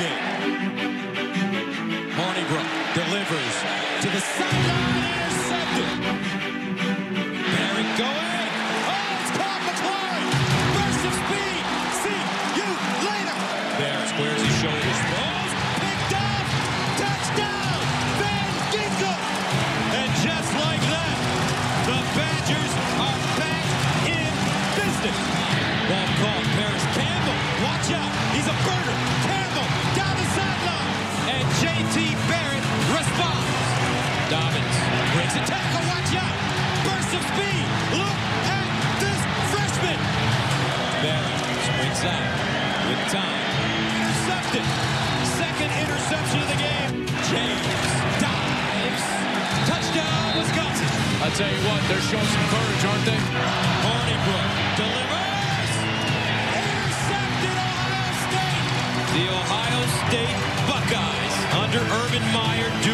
game. Hornibrook delivers to the sideline, intercepted. Barrett going. Oh, it's caught McLaurin. Burst of speed. See you later. Barrett squares his shoulders. Throws. Picked off. Touchdown. Van Ginkel. And just like that, the Badgers are back in business. Ball called. Paris Campbell. Watch out. He's a burner. Campbell down the sideline. And J.T. Barrett responds. Dobbins breaks a tackle. Watch out. Burst of speed. Look at this freshman. Barrett springs out with time. Intercepted. Second interception of the game. James dives. Touchdown, Wisconsin. I'll tell you what, they're showing some courage, aren't they? Hornibrook delivers. Intercepted, Ohio State. The Ohio State Buckeyes under Urban Meyer do